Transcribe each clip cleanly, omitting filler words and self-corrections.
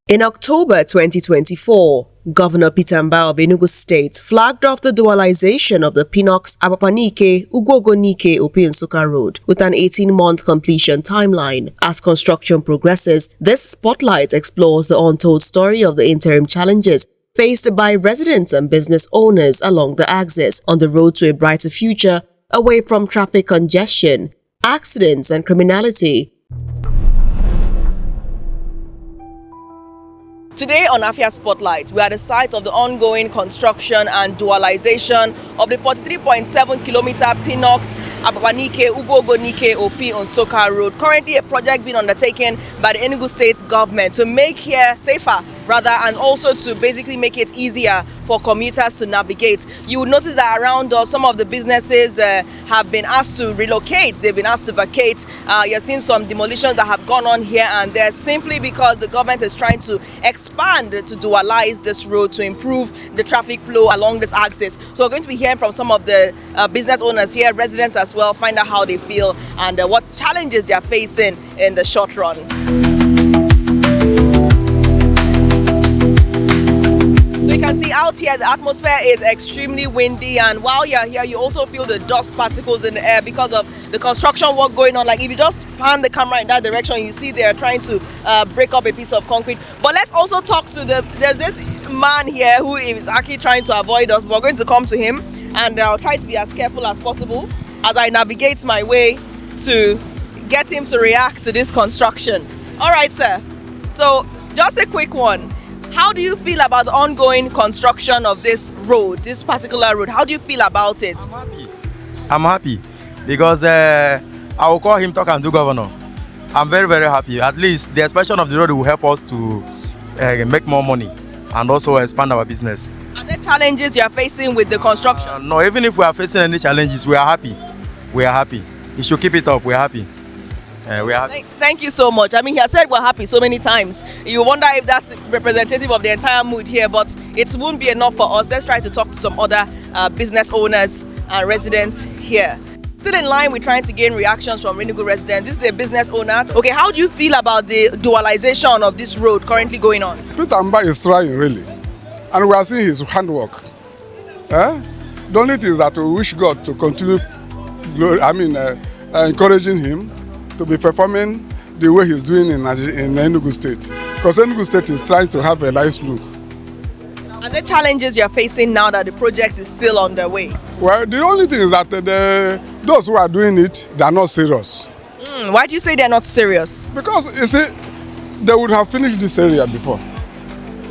In October 2024, Governor Peter Mbah of Enugu State flagged off the dualization of the Penoks, Abakpa Nike, Ugwuogo Nike Nsukka Road with an 18-month completion timeline. As construction progresses, this spotlight explores the untold story of the interim challenges faced by residents and business owners along the axis on the road to a brighter future away from traffic congestion, accidents and criminality. Today on AFIA Spotlight, we are at the site of the ongoing construction and dualization of the 43.7-kilometer Penoks, Abakpa Nike, Ugwuogo Nike Nsukka Road. Currently a project being undertaken by the Enugu State government to make here safer, and also to basically make it easier for commuters to navigate. You will notice that around us, some of the businesses have been asked to relocate. They've been asked to vacate. You're seeing some demolitions that have gone on here and there simply because the government is trying to expand to dualize this road to improve the traffic flow along this axis. So we're going to be hearing from some of the business owners here, residents as well, find out how they feel and what challenges they are facing in the short run. So you can see out here the atmosphere is extremely windy, and while you're here you also feel the dust particles in the air because of the construction work going on. Like if you just pan the camera in that direction, you see they're trying to break up a piece of concrete. But let's also talk to there's this man here who is actually trying to avoid us. We're going to come to him and I'll try to be as careful as possible as I navigate my way to get him to react to this construction. All right, sir. So just a quick one. How do you feel about the ongoing construction of this road, this particular road? How do you feel about it? I'm happy because I will call him talk and do governor. I'm very, very happy. At least the expansion of the road will help us to make more money and also expand our business. Are there challenges you are facing with the construction? No, even if we are facing any challenges, we are happy. We are happy. You should keep it up. We are happy. Thank you so much. I mean, he has said we're happy so many times. You wonder if that's representative of the entire mood here, but it won't be enough for us. Let's try to talk to some other business owners and residents here. Still in line with trying to gain reactions from Enugu residents. This is a business owner. Okay, how do you feel about the dualization of this road currently going on? Peter Mbah is trying really, and we are seeing his handwork. The only thing is that we wish God to continue encouraging him to be performing the way he's doing in Enugu State. Because Enugu State is trying to have a nice look. Are there challenges you're facing now that the project is still on the way? Well, the only thing is that those who are doing it, they are not serious. Why do you say they're not serious? Because, you see, they would have finished this area before.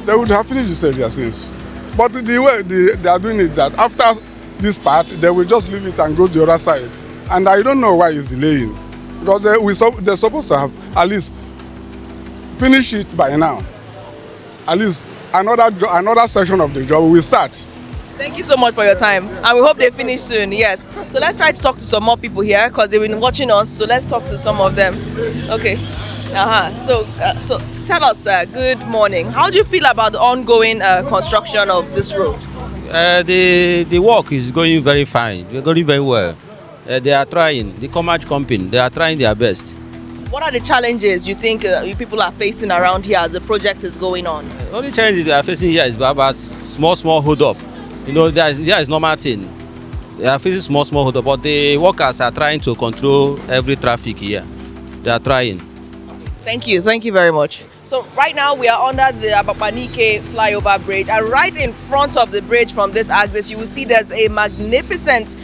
They would have finished this area since. But the way they are doing it, that after this part, they will just leave it and go to the other side. And I don't know why it's delaying. Because they're supposed to have at least finished it by now. At least another section of the job will start. Thank you so much for your time, and we hope they finish soon. Yes. So let's try to talk to some more people here because they've been watching us. So let's talk to some of them. Okay. So tell us, good morning. How do you feel about the ongoing construction of this road? The work is going very fine. We're going very well. They are trying, the commerce company, they are trying their best. What are the challenges you think you people are facing around here as the project is going on? The only challenge they are facing here is about small hold up. You know, there is normal thing. They are facing small hold up, but the workers are trying to control every traffic here. They are trying. Thank you very much. So right now we are under the Abakpa Nike flyover bridge, and right in front of the bridge from this axis you will see there's a magnificent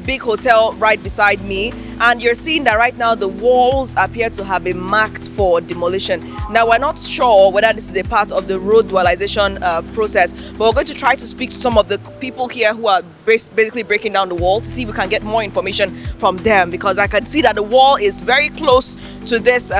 big hotel right beside me, and you're seeing that right now the walls appear to have been marked for demolition. Now we're not sure whether this is a part of the road dualization process, but we're going to try to speak to some of the people here who are basically breaking down the wall to see if we can get more information from them, because I can see that the wall is very close to this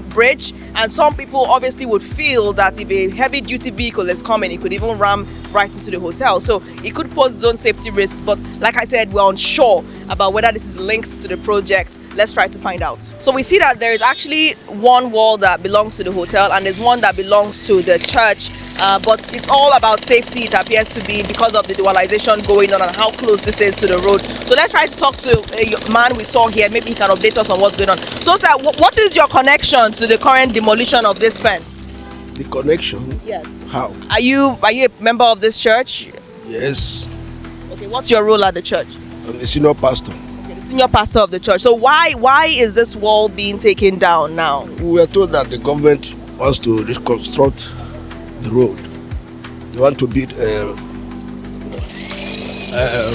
bridge, and some people obviously would feel that if a heavy-duty vehicle is coming, it could even ram right into the hotel. So it could pose its own safety risks, but like I said, we're unsure about whether this is linked to the project. Let's try to find out. So we see that there is actually one wall that belongs to the hotel and there's one that belongs to the church, but it's all about safety, it appears to be, because of the dualization going on and how close this is to the road. So let's try to talk to a man we saw here. Maybe he can update us on what's going on. So sir, what is your connection to the current demolition of this fence? The connection? Yes. How? Are you a member of this church? Yes. Okay, what's your role at the church? I'm the senior pastor. Okay, the senior pastor of the church. So why is this wall being taken down now? We were told that the government wants to reconstruct the road. They want to build a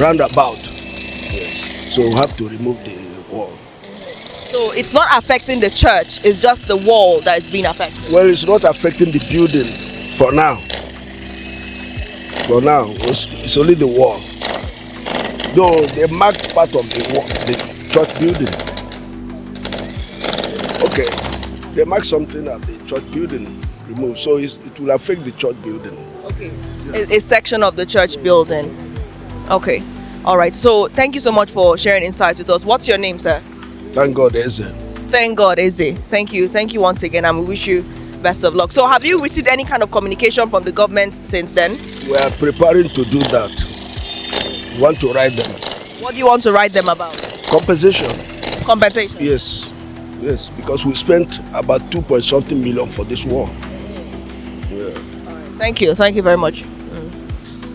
roundabout. Yes. So we have to remove the wall. So it's not affecting the church, it's just the wall that is being affected. Well, it's not affecting the building for now. For now, it's only the wall. Though they marked part of the wall, the church building. Okay, they marked something at the church building removed, so it will affect the church building. Okay, a section of the church building. Okay, all right. So thank you so much for sharing insights with us. What's your name, sir? Thank God, Eze. Thank God, Eze. Thank you once again, and we wish you best of luck. So have you received any kind of communication from the government since then? We are preparing to do that. We want to write them. What do you want to write them about? Compensation. Compensation? Yes. Yes, because we spent about 2.something million for this wall. Yeah. Thank you very much.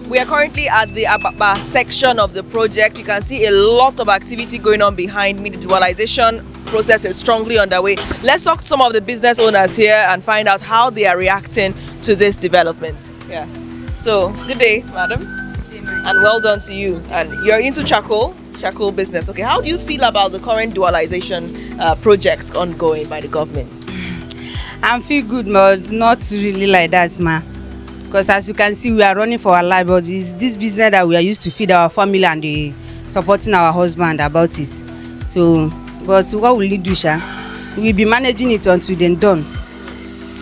We are currently at the Abakpa section of the project. You can see a lot of activity going on behind me. The dualization process is strongly underway. Let's talk to some of the business owners here and find out how they are reacting to this development. Yeah. So, good day, madam. And well done to you. And you're into charcoal business. Okay, how do you feel about the current dualization projects ongoing by the government? I feel good, but not really like that, ma. Because as you can see, we are running for our life, but it's this business that we are used to feed our family and supporting our husband about it. So, but what will you do, Sha? We'll be managing it until then done.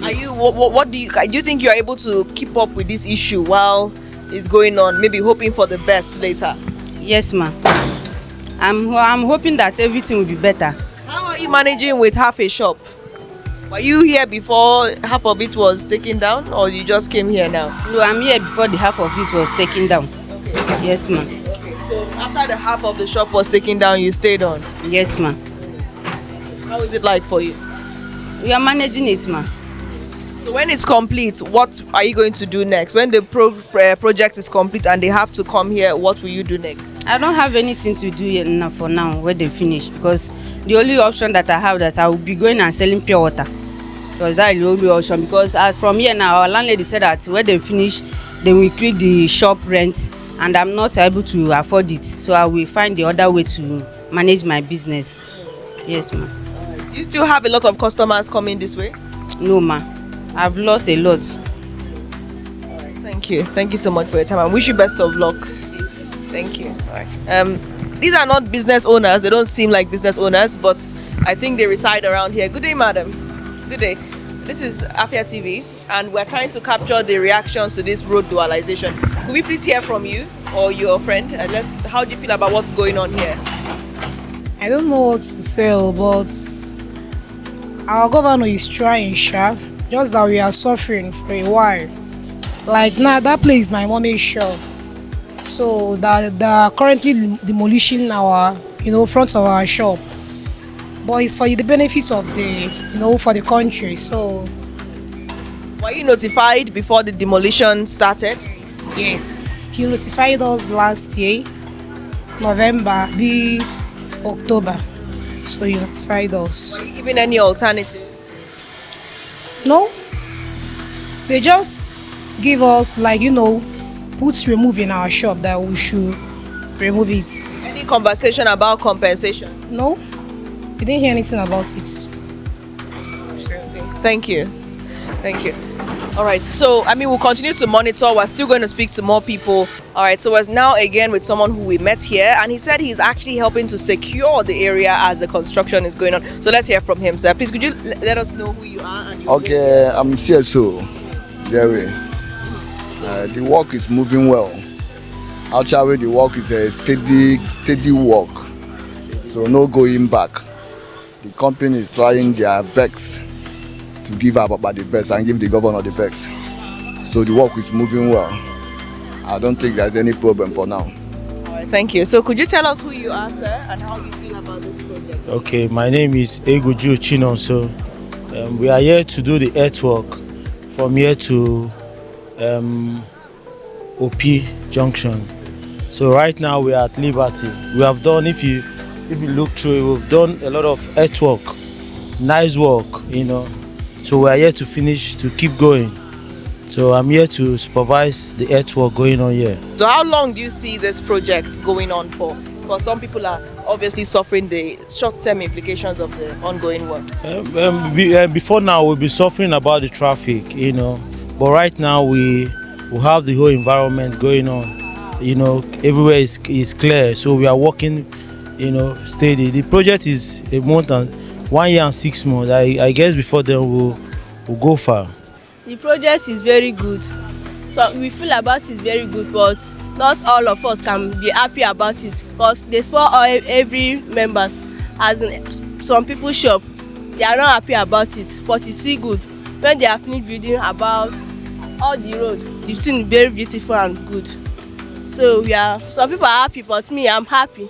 Are you? What do you think you are able to keep up with this issue while it's going on? Maybe hoping for the best later. Yes, ma. I'm hoping that everything will be better. How are you managing with half a shop? Were you here before half of it was taken down, or you just came here now? No, I'm here before the half of it was taken down. Okay. Yes, ma. Okay. So after the half of the shop was taken down, you stayed on? Yes, ma. How is it like for you? We are managing it, ma. So when it's complete, what are you going to do next? When the project is complete and they have to come here, what will you do next? I don't have anything to do yet now for now when they finish, because the only option that I have that I will be going and selling pure water. Because that is the only option, because as from here now, our landlady said that when they finish, they will increase the shop rent, and I'm not able to afford it. So I will find the other way to manage my business. Yes, ma. Do you still have a lot of customers coming this way? No, ma. I've lost a lot. Thank you. Thank you so much for your time. I wish you best of luck. Thank you. All right. These are not business owners. They don't seem like business owners, but I think they reside around here. Good day, madam. Good day. This is AFIA TV, and we're trying to capture the reactions to this road dualization. Could we please hear from you or your friend? How do you feel about what's going on here? I don't know what to say, but our governor is trying, sha. Just that we are suffering for a while. Like now, that place is my mommy's shop. So they're currently demolishing our, front of our shop. But it's for the benefit of for the country. So. Were you notified before the demolition started? Yes. He notified us last year, November, October. So he notified us. Were you given any alternative? No. They just give us put remove in our shop that we should remove it. Any conversation about compensation? No. We didn't hear anything about it. Thank you. Thank you. All right. So, we'll continue to monitor. We're still going to speak to more people. All right. So, we're now again with someone who we met here, and he said he's actually helping to secure the area as the construction is going on. So, let's hear from him, sir. Please, could you let us know who you are? And okay, I'm CSO. Jerry. The work is moving well. Actually, the work is a steady work. So, no going back. The company is trying their best to give Abakpa the best and give the governor the best. So the work is moving well. I don't think there's any problem for now. All right, thank you. So could you tell us who you are, sir, and how you feel about this project? Okay, my name is Ugwuogo Nike. So we are here to do the earthwork from here to OP Junction. So right now we are at Liberty. We have done, if you look through, we've done a lot of earthwork, nice work, you know. So we are here to finish, to keep going. So I'm here to supervise the earthwork going on here. So how long do you see this project going on for? Because some people are obviously suffering the short-term implications of the ongoing work. Before now, we'll be suffering about the traffic, you know. But right now, we have the whole environment going on. You know, everywhere is clear. So we are working, you know, steady. The project is a month and 1 year and 6 months. I guess before then we'll go far. The project is very good. So we feel about it very good, but not all of us can be happy about it because they spoil every members. As in some people shop, they are not happy about it, but it's still good. When they are finished building about all the road, the thing is very beautiful and good. So some people are happy, but me, I'm happy.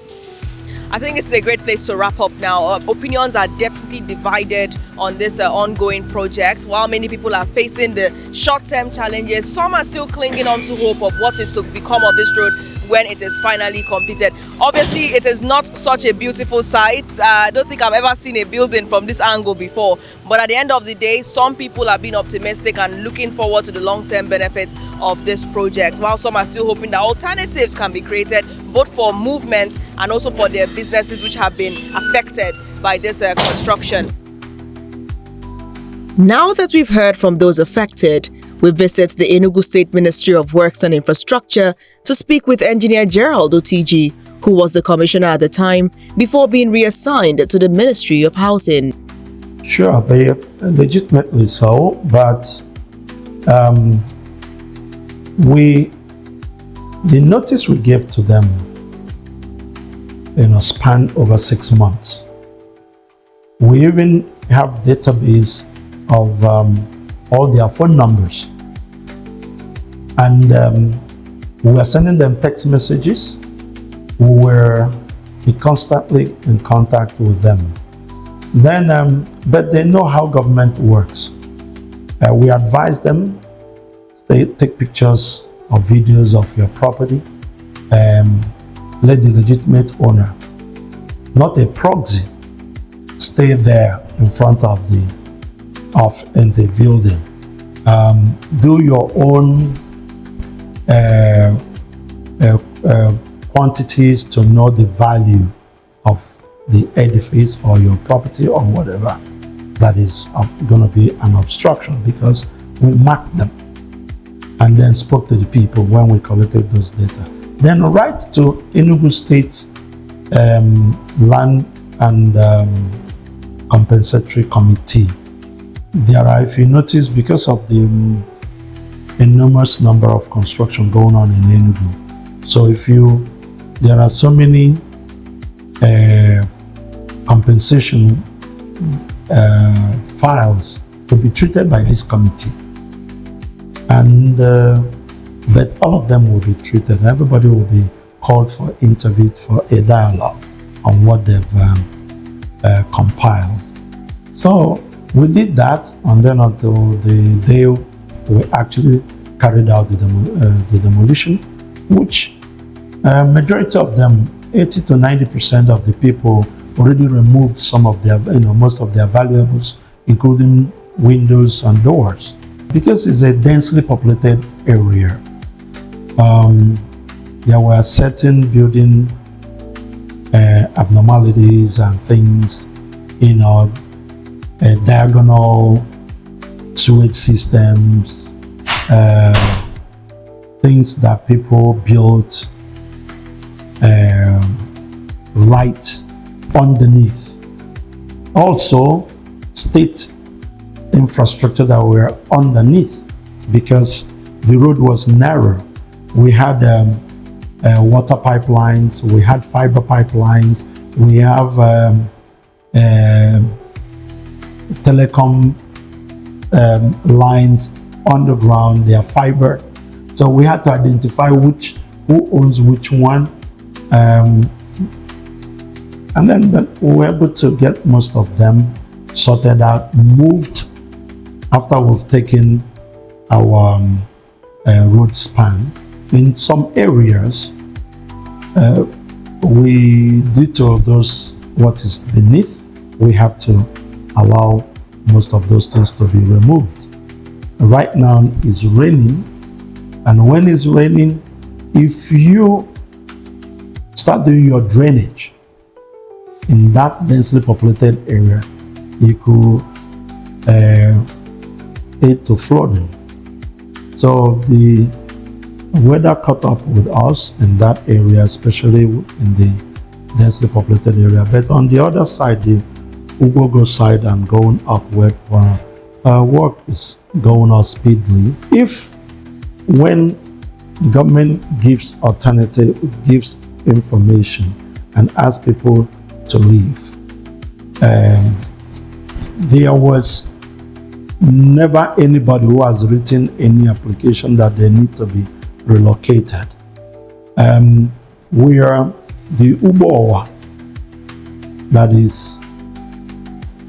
I think it's a great place to wrap up now. Opinions are definitely divided on this ongoing project. While many people are facing the short-term challenges, some are still clinging on to hope of what is to become of this road when it is finally completed. Obviously, it is not such a beautiful sight. I don't think I've ever seen a building from this angle before. But at the end of the day, some people are being optimistic and looking forward to the long-term benefits of this project, while some are still hoping that alternatives can be created both for movement and also for their businesses which have been affected by this construction. Now that we've heard from those affected, we visit the Enugu State Ministry of Works and Infrastructure to speak with Engineer Gerald Otiji, who was the commissioner at the time before being reassigned to the Ministry of Housing. Sure, they legitimately so, but the notice we gave to them, spanned over 6 months. We even have database of all their phone numbers, and we were sending them text messages. We were constantly in contact with them. Then, but they know how government works. We advise them, take pictures or videos of your property, let the legitimate owner, not a proxy, stay there in front of the building. Do your own quantities to know the value of the edifice or your property or whatever that is going to be an obstruction, because we marked them and then spoke to the people when we collected those data. Then write to Enugu State Land and Compensatory Committee. There are, if you notice, because of the enormous number of construction going on in Enugu, so there are so many compensation files to be treated by this committee, and but all of them will be treated. Everybody will be called for interview for a dialogue on what they've compiled. So we did that, and then until the day we actually carried out the demolition, which majority of them, 80 to 90% of the people already removed some of their, most of their valuables, including windows and doors, because it's a densely populated area. There were certain building abnormalities and things, diagonal sewage systems, things that people built right underneath. Also, state infrastructure that were underneath, because the road was narrow. We had water pipelines, we had fiber pipelines, we have telecom lines underground, they are fiber. So we had to identify who owns which one. And then we were able to get most of them sorted out, moved after we've taken our road span. In some areas, we, due to those what is beneath, we have to allow most of those things to be removed. Right now it's raining, and when it's raining, if you start doing your drainage in that densely populated area, you could aid to flooding. So the weather caught up with us in that area, especially in the densely populated area. But on the other side, the Ugwuogo side and going upward, work is going on speedily. If when the government gives alternative, gives information and asks people to leave, there was never anybody who has written any application that they need to be relocated. We are the Ugwuogo, that is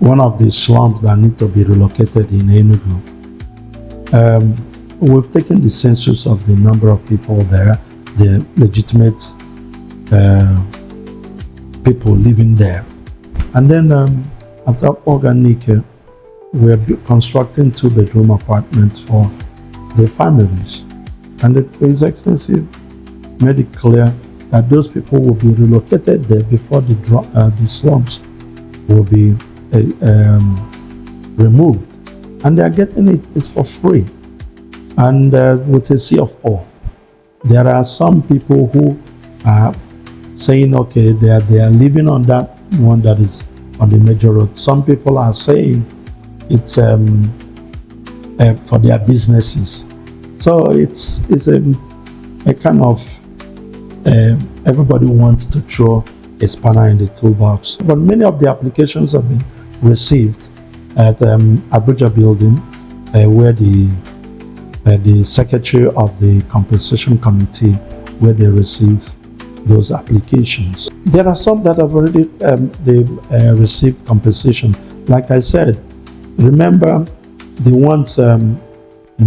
one of the slums that need to be relocated in Enugu. We've taken the census of the number of people there, the legitimate people living there. And then at Ugwuogo Nike, we're constructing 2-bedroom apartments for the families. And His Excellency made it clear that those people will be relocated there before the slums will be removed. And they are getting it's for free and with a sea of awe. There are some people who are saying, okay, they are living on that one that is on the major road. Some people are saying it's for their businesses. So it's a kind of everybody wants to throw a spanner in the toolbox. But many of the applications have been received at Abuja building, where the secretary of the compensation committee, where they receive those applications. There are some that have already received compensation. Like I said, remember the ones in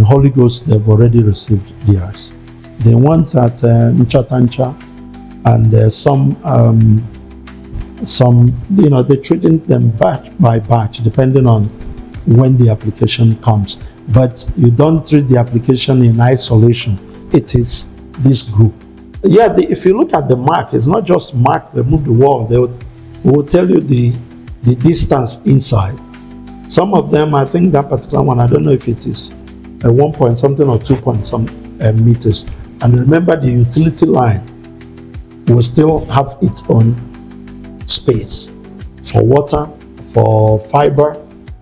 Holy Ghost, they've already received theirs. The ones at Nchatancha and some, they're treating them batch by batch, depending on when the application comes. But you don't treat the application in isolation. It is this group. Yeah, if you look at the mark, it's not just mark, remove the wall. They will tell you the distance inside. Some of them, I think that particular one, I don't know if it is 1 point something or 2 point some meters. And remember, the utility line will still have its own space for water, for fiber,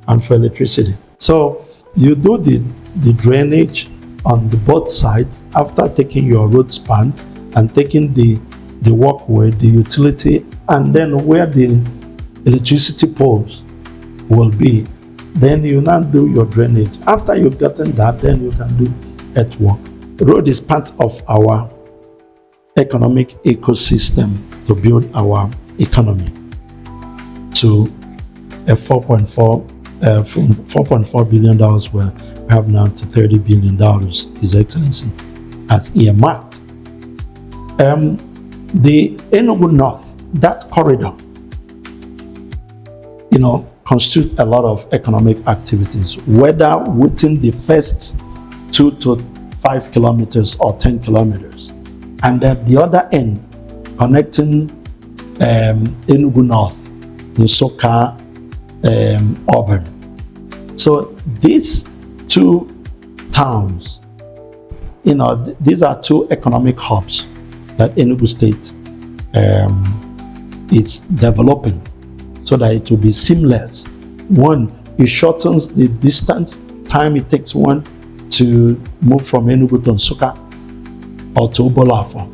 and for electricity. So you do the drainage on the both sides after taking your road span and taking the walkway, the utility, and then where the electricity poles will be. Then you now do your drainage. After you've gotten that, then you can do earthwork. The road is part of our economic ecosystem to build our economy to a $4.4 billion where we have now to $30 billion, His Excellency has earmarked. The Enugu North, that corridor, constitute a lot of economic activities, whether within the first 2 to 5 kilometers or 10 kilometers. And at the other end, connecting Enugu North, Nsukka, Urban. So these two towns, these are two economic hubs that Enugu State is developing so that it will be seamless. One, it shortens the distance, time it takes one to move from Enugu to Nsukka or to Obolafo,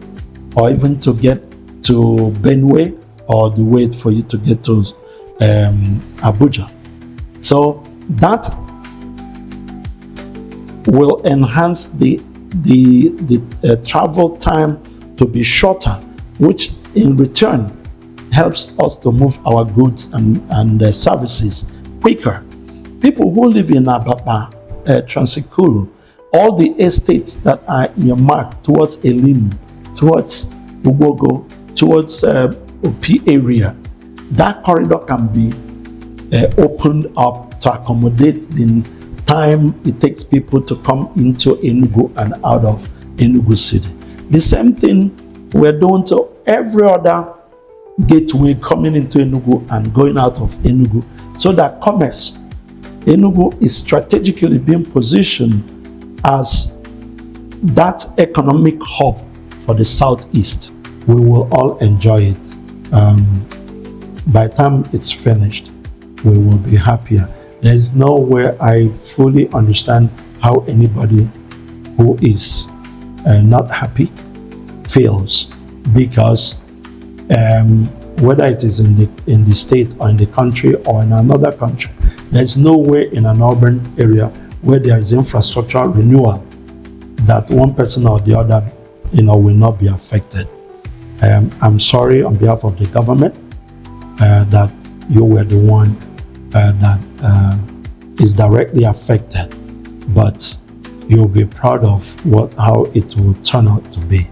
or even to get to Benue, or the wait for you to get to Abuja. So that will enhance the travel time to be shorter, which in return helps us to move our goods and services quicker. People who live in Abakpa, Transikulu, all the estates that are earmarked towards Elim, towards Ugwuogo, towards OP area, that corridor can be opened up to accommodate the time it takes people to come into Enugu and out of Enugu City. The same thing we're doing to every other gateway coming into Enugu and going out of Enugu, so that commerce, Enugu is strategically being positioned as that economic hub for the southeast. We will all enjoy it. By the time it's finished, we will be happier. There is no way I fully understand how anybody who is not happy feels, because whether it is in the state or in the country or in another country, there's no way in an urban area where there is infrastructure renewal that one person or the other, will not be affected. I'm sorry on behalf of the government that you were the one that is directly affected, but you'll be proud of how it will turn out to be.